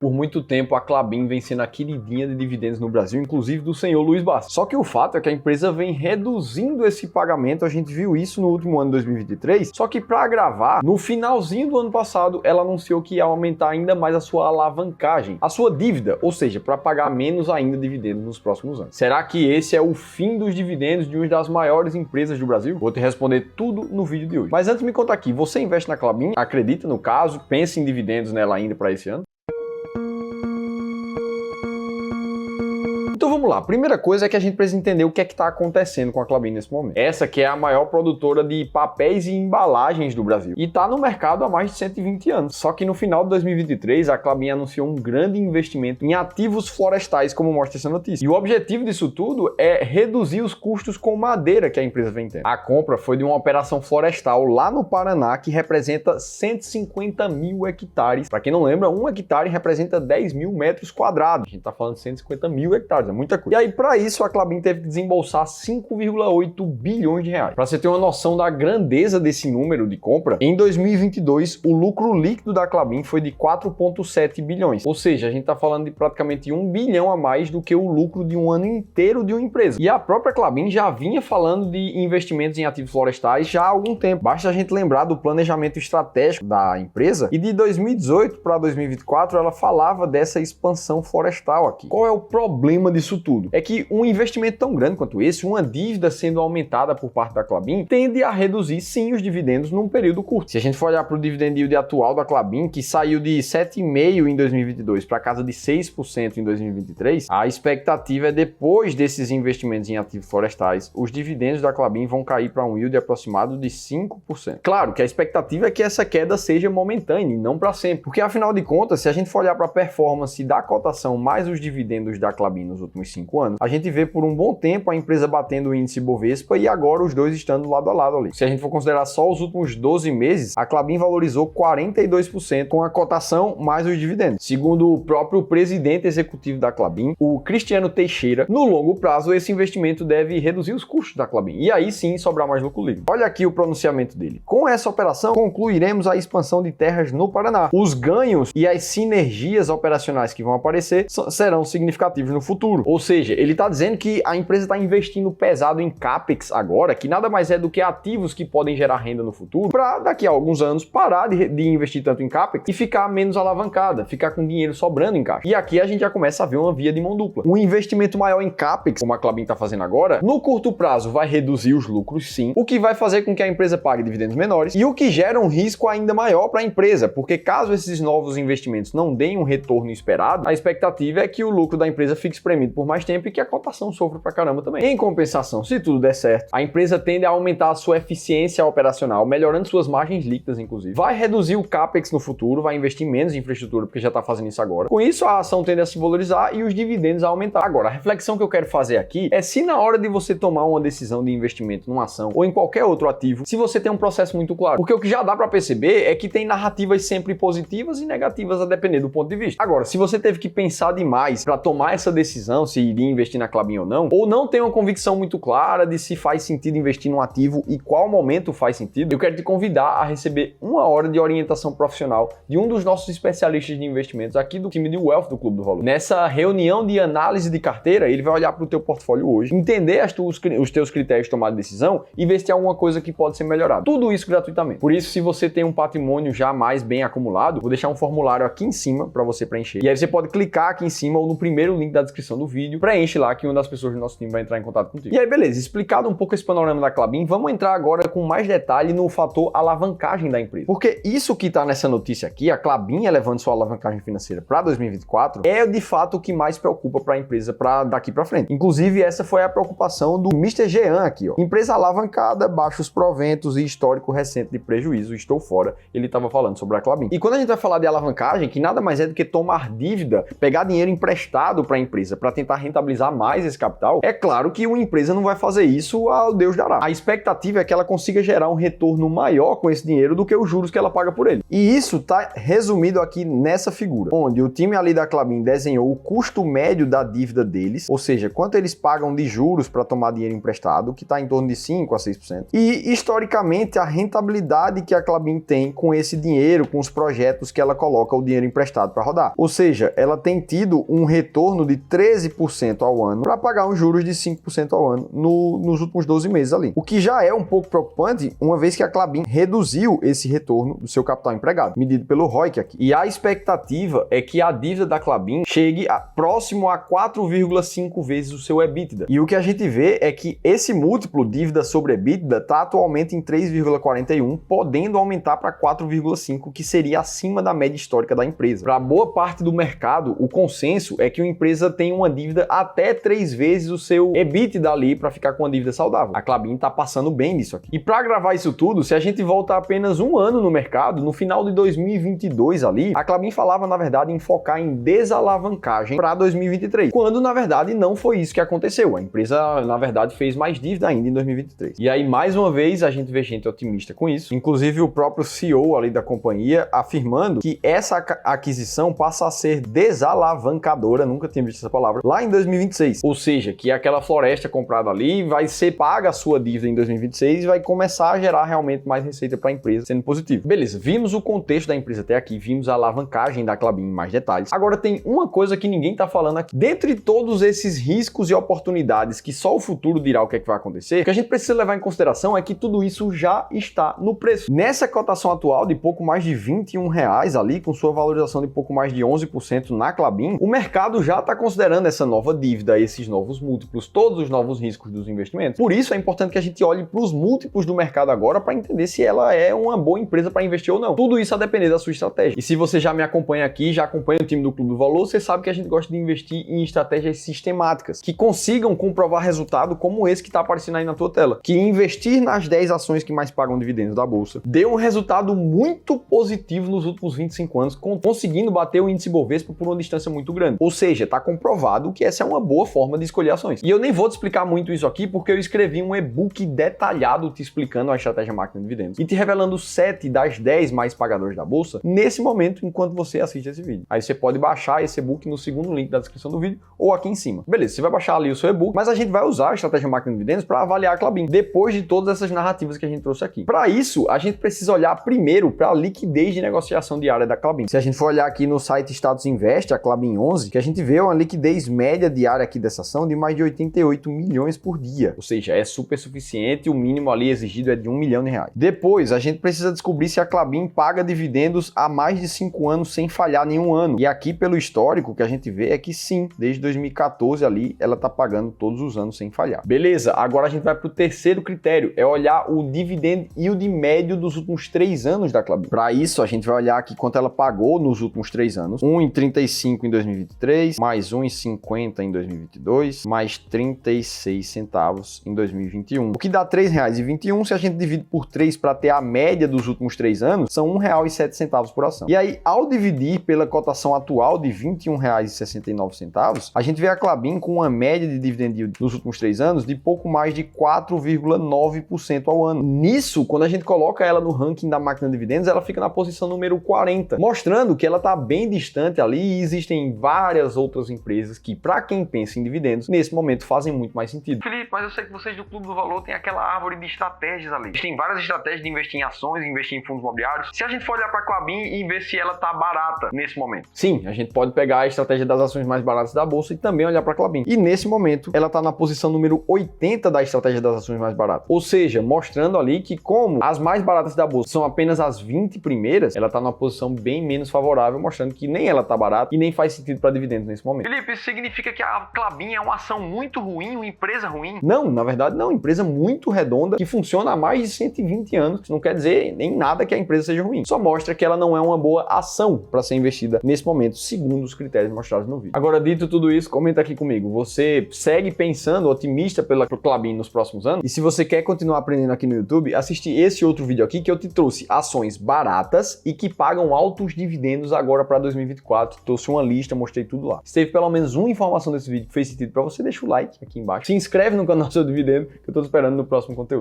Por muito tempo, a Klabin vem sendo a queridinha de dividendos no Brasil, inclusive do senhor Luiz Barsi. Só que o fato é que a empresa vem reduzindo esse pagamento, a gente viu isso no último ano de 2023, só que para agravar, no finalzinho do ano passado, ela anunciou que ia aumentar ainda mais a sua alavancagem, a sua dívida, ou seja, para pagar menos ainda dividendos nos próximos anos. Será que esse é o fim dos dividendos de uma das maiores empresas do Brasil? Vou te responder tudo no vídeo de hoje. Mas antes de me contar aqui, você investe na Klabin? Acredita no caso? Pensa em dividendos nela ainda para esse ano? Então vamos lá, primeira coisa é que a gente precisa entender o que é que está acontecendo com a Klabin nesse momento. Essa que é a maior produtora de papéis e embalagens do Brasil e está no mercado há mais de 120 anos. Só que no final de 2023 a Klabin anunciou um grande investimento em ativos florestais, como mostra essa notícia. E o objetivo disso tudo é reduzir os custos com madeira que a empresa vem tendo. A compra foi de uma operação florestal lá no Paraná que representa 150 mil hectares. Para quem não lembra, um hectare representa 10 mil metros quadrados. A gente está falando de 150 mil hectares. É muita coisa. E aí, para isso, a Klabin teve que desembolsar 5,8 bilhões de reais. Para você ter uma noção da grandeza desse número de compra, em 2022, o lucro líquido da Klabin foi de 4,7 bilhões. Ou seja, a gente está falando de praticamente 1 bilhão a mais do que o lucro de um ano inteiro de uma empresa. E a própria Klabin já vinha falando de investimentos em ativos florestais já há algum tempo. Basta a gente lembrar do planejamento estratégico da empresa e de 2018 para 2024 ela falava dessa expansão florestal aqui. Qual é o problema disso tudo? É que um investimento tão grande quanto esse, uma dívida sendo aumentada por parte da Klabin, tende a reduzir sim os dividendos num período curto. Se a gente for olhar para o dividend yield atual da Klabin, que saiu de 7,5% em 2022 para casa de 6% em 2023, a expectativa é depois desses investimentos em ativos florestais, os dividendos da Klabin vão cair para um yield aproximado de 5%. Claro que a expectativa é que essa queda seja momentânea e não para sempre, porque afinal de contas, se a gente for olhar para a performance da cotação mais os dividendos da Klabin nos últimos 5 anos, a gente vê por um bom tempo a empresa batendo o índice Bovespa e agora os dois estando lado a lado ali. Se a gente for considerar só os últimos 12 meses, a Klabin valorizou 42% com a cotação mais os dividendos. Segundo o próprio presidente executivo da Klabin, o Cristiano Teixeira, no longo prazo esse investimento deve reduzir os custos da Klabin e aí sim sobrar mais lucro líquido. Olha aqui o pronunciamento dele. Com essa operação, concluiremos a expansão de terras no Paraná. Os ganhos e as sinergias operacionais que vão aparecer serão significativos no futuro. Ou seja, ele está dizendo que a empresa está investindo pesado em CAPEX agora, que nada mais é do que ativos que podem gerar renda no futuro, para daqui a alguns anos parar de investir tanto em CAPEX e ficar menos alavancada, ficar com dinheiro sobrando em caixa. E aqui a gente já começa a ver uma via de mão dupla. Um investimento maior em CAPEX, como a Klabin está fazendo agora, no curto prazo vai reduzir os lucros sim, o que vai fazer com que a empresa pague dividendos menores e o que gera um risco ainda maior para a empresa, porque caso esses novos investimentos não deem um retorno esperado, a expectativa é que o lucro da empresa fique espremido por mais tempo e que a cotação sofra pra caramba também. Em compensação, se tudo der certo, a empresa tende a aumentar a sua eficiência operacional, melhorando suas margens líquidas, inclusive. Vai reduzir o CAPEX no futuro, vai investir menos em infraestrutura, porque já está fazendo isso agora. Com isso, a ação tende a se valorizar e os dividendos a aumentar. Agora, a reflexão que eu quero fazer aqui é se na hora de você tomar uma decisão de investimento numa ação ou em qualquer outro ativo, se você tem um processo muito claro. Porque o que já dá para perceber é que tem narrativas sempre positivas e negativas a depender do ponto de vista. Agora, se você teve que pensar demais para tomar essa decisão, se iria investir na Klabin ou não tem uma convicção muito clara de se faz sentido investir num ativo e qual momento faz sentido, eu quero te convidar a receber 1 hora de orientação profissional de um dos nossos especialistas de investimentos aqui do time de Wealth do Clube do Valor. Nessa reunião de análise de carteira, ele vai olhar para o teu portfólio hoje, entender os teus critérios de tomada de decisão e ver se tem alguma coisa que pode ser melhorada. Tudo isso gratuitamente. Por isso, se você tem um patrimônio já mais bem acumulado, vou deixar um formulário aqui em cima para você preencher. E aí você pode clicar aqui em cima ou no primeiro link da descrição do vídeo, preenche lá que uma das pessoas do nosso time vai entrar em contato contigo. E aí, beleza, explicado um pouco esse panorama da Klabin, vamos entrar agora com mais detalhe no fator alavancagem da empresa. Porque isso que está nessa notícia aqui, a Klabin elevando sua alavancagem financeira para 2024, é de fato o que mais preocupa para a empresa para daqui para frente. Inclusive, essa foi a preocupação do Mr. Jean aqui, ó. Empresa alavancada, baixos proventos e histórico recente de prejuízo, estou fora. Ele estava falando sobre a Klabin. E quando a gente vai falar de alavancagem, que nada mais é do que tomar dívida, pegar dinheiro emprestado para a empresa para para tentar rentabilizar mais esse capital, é claro que uma empresa não vai fazer isso ao Deus dará. A expectativa é que ela consiga gerar um retorno maior com esse dinheiro do que os juros que ela paga por ele. E isso está resumido aqui nessa figura, onde o time ali da Klabin desenhou o custo médio da dívida deles, ou seja, quanto eles pagam de juros para tomar dinheiro emprestado, que está em torno de 5 a 6%, e historicamente a rentabilidade que a Klabin tem com esse dinheiro, com os projetos que ela coloca o dinheiro emprestado para rodar. Ou seja, ela tem tido um retorno de 13% ao ano para pagar uns juros de 5% ao ano nos últimos 12 meses ali. O que já é um pouco preocupante, uma vez que a Klabin reduziu esse retorno do seu capital empregado, medido pelo ROIC aqui. E a expectativa é que a dívida da Klabin chegue próximo a 4,5 vezes o seu EBITDA. E o que a gente vê é que esse múltiplo dívida sobre EBITDA está atualmente em 3,41, podendo aumentar para 4,5, que seria acima da média histórica da empresa. Para boa parte do mercado, o consenso é que uma empresa tem uma dívida até 3 vezes o seu EBITDA ali para ficar com uma dívida saudável. A Klabin está passando bem nisso aqui. E para gravar isso tudo, se a gente voltar apenas um ano no mercado, no final de 2022 ali, a Klabin falava, na verdade, em focar em desalavancagem para 2023, quando, na verdade, não foi isso que aconteceu. A empresa, na verdade, fez mais dívida ainda em 2023. E aí, mais uma vez, a gente vê gente otimista com isso. Inclusive, o próprio CEO ali da companhia afirmando que essa aquisição passa a ser desalavancadora, nunca tinha visto essa palavra, lá em 2026. Ou seja, que aquela floresta comprada ali vai ser paga a sua dívida em 2026 e vai começar a gerar realmente mais receita para a empresa, sendo positivo. Beleza, vimos o contexto da empresa até aqui, vimos a alavancagem da Klabin em mais detalhes. Agora tem uma coisa que ninguém tá falando aqui. Dentre todos esses riscos e oportunidades que só o futuro dirá o que é que vai acontecer, o que a gente precisa levar em consideração é que tudo isso já está no preço. Nessa cotação atual de pouco mais de R$21 ali, com sua valorização de pouco mais de 11% na Klabin, o mercado já está considerando essa nova dívida, esses novos múltiplos, todos os novos riscos dos investimentos. Por isso é importante que a gente olhe para os múltiplos do mercado agora para entender se ela é uma boa empresa para investir ou não. Tudo isso a depender da sua estratégia. E se você já me acompanha aqui, já acompanha o time do Clube do Valor, você sabe que a gente gosta de investir em estratégias sistemáticas, que consigam comprovar resultado como esse que está aparecendo aí na tua tela. Que investir nas 10 ações que mais pagam dividendos da Bolsa deu um resultado muito positivo nos últimos 25 anos, conseguindo bater o índice Bovespa por uma distância muito grande. Ou seja, está comprovado que essa é uma boa forma de escolher ações. E eu nem vou te explicar muito isso aqui, porque eu escrevi um e-book detalhado te explicando a estratégia máquina de dividendos e te revelando 7 das 10 mais pagadores da Bolsa nesse momento, enquanto você assiste esse vídeo. Aí você pode baixar esse e-book no segundo link da descrição do vídeo ou aqui em cima. Beleza, você vai baixar ali o seu e-book, mas a gente vai usar a estratégia máquina de dividendos para avaliar a Klabin, depois de todas essas narrativas que a gente trouxe aqui. Para isso, a gente precisa olhar primeiro para a liquidez de negociação diária da Klabin. Se a gente for olhar aqui no site Status Invest, a Klabin 11, que a gente vê uma liquidez média diária aqui dessa ação de mais de 88 milhões por dia. Ou seja, é super suficiente, o mínimo ali exigido é de R$1 milhão. Depois, a gente precisa descobrir se a Klabin paga dividendos há mais de 5 anos sem falhar nenhum ano. E aqui, pelo histórico, o que a gente vê é que sim, desde 2014 ali, ela tá pagando todos os anos sem falhar. Beleza, agora a gente vai pro terceiro critério, é olhar o dividend yield médio dos últimos 3 anos da Klabin. Para isso, a gente vai olhar aqui quanto ela pagou nos últimos 3 anos. 1,35 em 2023, mais 1,50 em 2022, mais 36 centavos em 2021. O que dá R$3,21, se a gente divide por 3 para ter a média dos últimos 3 anos, são R$1,07 por ação. E aí, ao dividir pela cotação atual de R$21,69, a gente vê a Klabin com uma média de dividend yield nos últimos 3 anos de pouco mais de 4,9% ao ano. Nisso, quando a gente coloca ela no ranking da máquina de dividendos, ela fica na posição número 40, mostrando que ela está bem distante ali e existem várias outras empresas que, para quem pensa em dividendos, nesse momento fazem muito mais sentido. Felipe, mas eu sei que vocês do Clube do Valor têm aquela árvore de estratégias ali. Tem várias estratégias de investir em ações, investir em fundos imobiliários. Se a gente for olhar para a Klabin e ver se ela está barata nesse momento. Sim, a gente pode pegar a estratégia das ações mais baratas da Bolsa e também olhar para a Klabin. E nesse momento, ela está na posição número 80 da estratégia das ações mais baratas. Ou seja, mostrando ali que como as mais baratas da Bolsa são apenas as 20 primeiras, ela está numa posição bem menos favorável, mostrando que nem ela está barata e nem faz sentido para dividendos nesse momento. Felipe, isso significa que a Klabin é uma ação muito ruim, uma empresa ruim? Não, na verdade não, empresa muito redonda que funciona há mais de 120 anos. Isso não quer dizer nem nada que a empresa seja ruim. Só mostra que ela não é uma boa ação para ser investida nesse momento, segundo os critérios mostrados no vídeo. Agora, dito tudo isso, comenta aqui comigo. Você segue pensando otimista pela Klabin nos próximos anos? E se você quer continuar aprendendo aqui no YouTube, assiste esse outro vídeo aqui que eu te trouxe ações baratas e que pagam altos dividendos agora para 2024. Trouxe uma lista, mostrei tudo lá. Se teve pelo menos uma informação desse vídeo que fez sentido pra você, deixa o like aqui embaixo. Se inscreve no canal Seu Dividendo, que eu tô esperando no próximo conteúdo.